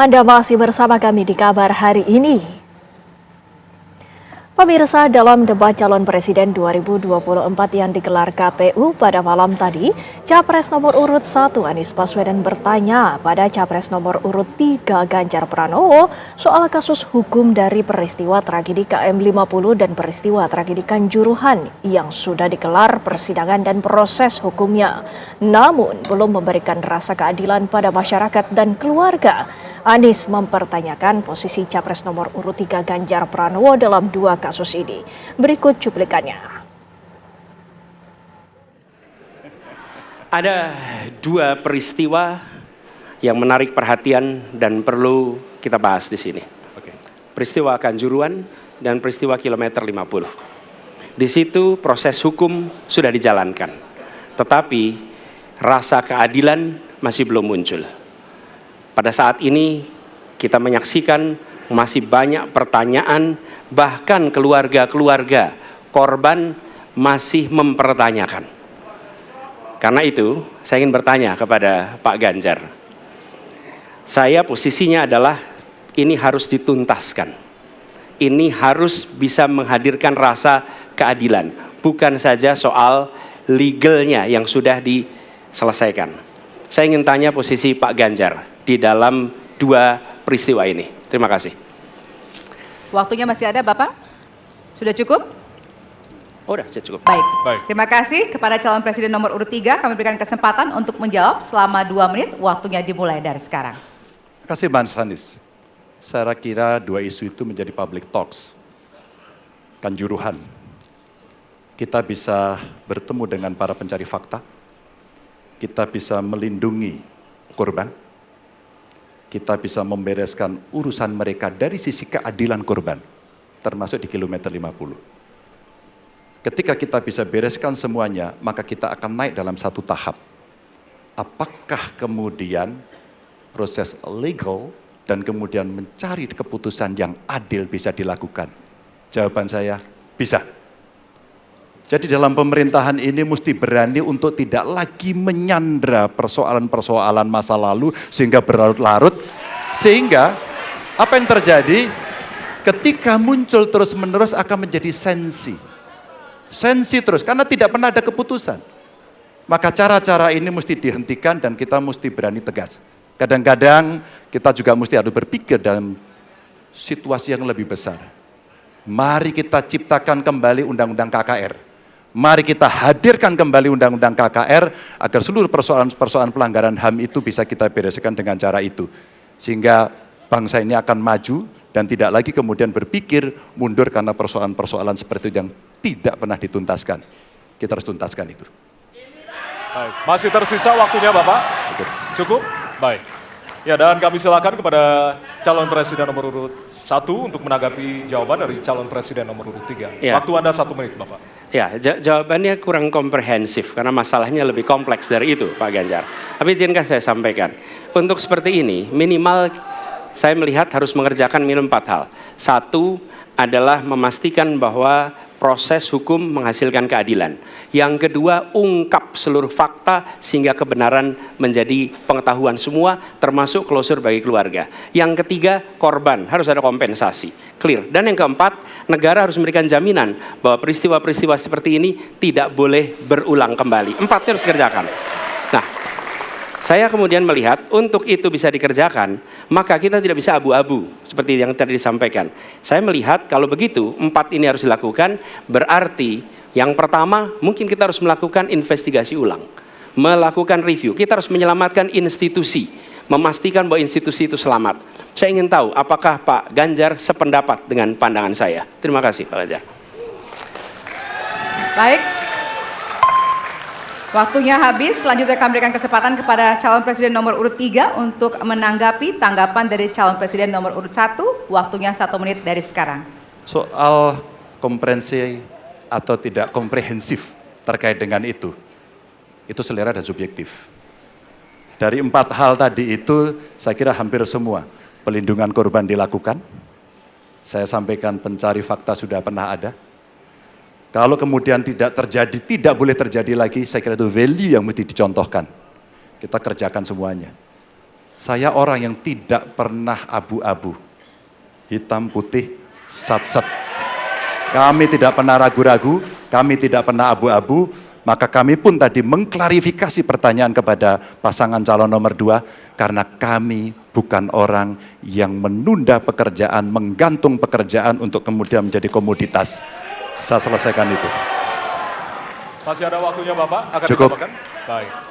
Anda masih bersama kami di kabar hari ini. Pemirsa, dalam debat calon presiden 2024 yang digelar KPU pada malam tadi, Capres nomor urut 1 Anies Baswedan bertanya pada Capres nomor urut 3 Ganjar Pranowo soal kasus hukum dari peristiwa tragedi KM50 dan peristiwa tragedi Kanjuruhan yang sudah digelar persidangan dan proses hukumnya. Namun, belum memberikan rasa keadilan pada masyarakat dan keluarga. Anies mempertanyakan posisi Capres nomor urut 3 Ganjar Pranowo dalam dua kasus ini. Berikut cuplikannya. Ada dua peristiwa yang menarik perhatian dan perlu kita bahas di sini. Peristiwa Kanjuruhan dan peristiwa kilometer 50. Di situ proses hukum sudah dijalankan. Tetapi rasa keadilan masih belum muncul. Pada saat ini kita menyaksikan masih banyak pertanyaan, bahkan keluarga-keluarga korban masih mempertanyakan. Karena itu saya ingin bertanya kepada Pak Ganjar. Saya posisinya adalah ini harus dituntaskan. Ini harus bisa menghadirkan rasa keadilan. Bukan saja soal legalnya yang sudah diselesaikan. Saya ingin tanya posisi Pak Ganjar di dalam dua peristiwa ini. Terima kasih. Waktunya masih ada, Bapak? Sudah cukup? Oh, sudah cukup. Baik. Terima kasih kepada calon presiden nomor urut 3. Kami berikan kesempatan untuk menjawab selama 2 menit. Waktunya dimulai dari sekarang. Terima kasih, Mas Anies. Saya kira dua isu itu menjadi public talks. Kanjuruhan. Kita bisa bertemu dengan para pencari fakta. Kita bisa melindungi korban. Kita bisa membereskan urusan mereka dari sisi keadilan korban, termasuk di kilometer 50. Ketika kita bisa bereskan semuanya, maka kita akan naik dalam satu tahap. Apakah kemudian proses legal dan kemudian mencari keputusan yang adil bisa dilakukan? Jawaban saya, bisa. Jadi dalam pemerintahan ini mesti berani untuk tidak lagi menyandra persoalan-persoalan masa lalu sehingga berlarut-larut. Sehingga apa yang terjadi ketika muncul terus-menerus akan menjadi sensi. Sensi terus karena tidak pernah ada keputusan. Maka cara-cara ini mesti dihentikan dan kita mesti berani tegas. Kadang-kadang kita juga mesti harus berpikir dalam situasi yang lebih besar. Mari kita ciptakan kembali undang-undang KKR. Mari kita hadirkan kembali undang-undang KKR agar seluruh persoalan-persoalan pelanggaran HAM itu bisa kita bereskan dengan cara itu. Sehingga bangsa ini akan maju dan tidak lagi kemudian berpikir mundur karena persoalan-persoalan seperti itu yang tidak pernah dituntaskan. Kita harus tuntaskan itu. Baik. Masih tersisa waktunya Bapak? Cukup? Baik. Ya, dan kami silakan kepada calon presiden nomor urut 1 untuk menanggapi jawaban dari calon presiden nomor urut 3. Ya. Waktu Anda 1 menit, Bapak. Ya, jawabannya kurang komprehensif karena masalahnya lebih kompleks dari itu, Pak Ganjar. Tapi izinkan saya sampaikan, untuk seperti ini minimal saya melihat harus mengerjakan minimum 4 hal. Satu adalah memastikan bahwa proses hukum menghasilkan keadilan. Yang kedua, ungkap seluruh fakta sehingga kebenaran menjadi pengetahuan semua, termasuk closure bagi keluarga. Yang ketiga, korban harus ada kompensasi, clear. Dan yang keempat, negara harus memberikan jaminan bahwa peristiwa-peristiwa seperti ini tidak boleh berulang kembali. 4 harus dikerjakan. Nah, saya kemudian melihat untuk itu bisa dikerjakan, maka kita tidak bisa abu-abu seperti yang tadi disampaikan. Saya melihat kalau begitu 4 ini harus dilakukan, berarti yang pertama mungkin kita harus melakukan investigasi ulang, melakukan review. Kita harus menyelamatkan institusi, memastikan bahwa institusi itu selamat. Saya ingin tahu apakah Pak Ganjar sependapat dengan pandangan saya. Terima kasih Pak Ganjar. Baik. Waktunya habis, selanjutnya kami berikan kesempatan kepada calon presiden nomor urut 3 untuk menanggapi tanggapan dari calon presiden nomor urut 1. Waktunya 1 menit dari sekarang. Soal komprehensi atau tidak komprehensif terkait dengan itu selera dan subjektif. Dari 4 hal tadi itu, saya kira hampir semua pelindungan korban dilakukan. Saya sampaikan pencari fakta sudah pernah ada. Kalau kemudian tidak terjadi, tidak boleh terjadi lagi, saya kira itu value yang mesti dicontohkan. Kita kerjakan semuanya. Saya orang yang tidak pernah abu-abu. Hitam, putih, sat-set. Kami tidak pernah ragu-ragu, kami tidak pernah abu-abu, maka kami pun tadi mengklarifikasi pertanyaan kepada pasangan calon nomor 2, karena kami bukan orang yang menunda pekerjaan, menggantung pekerjaan untuk kemudian menjadi komoditas. Saya selesaikan itu. Masih ada waktunya Bapak, akan Cukup. ditambahkan? Baik.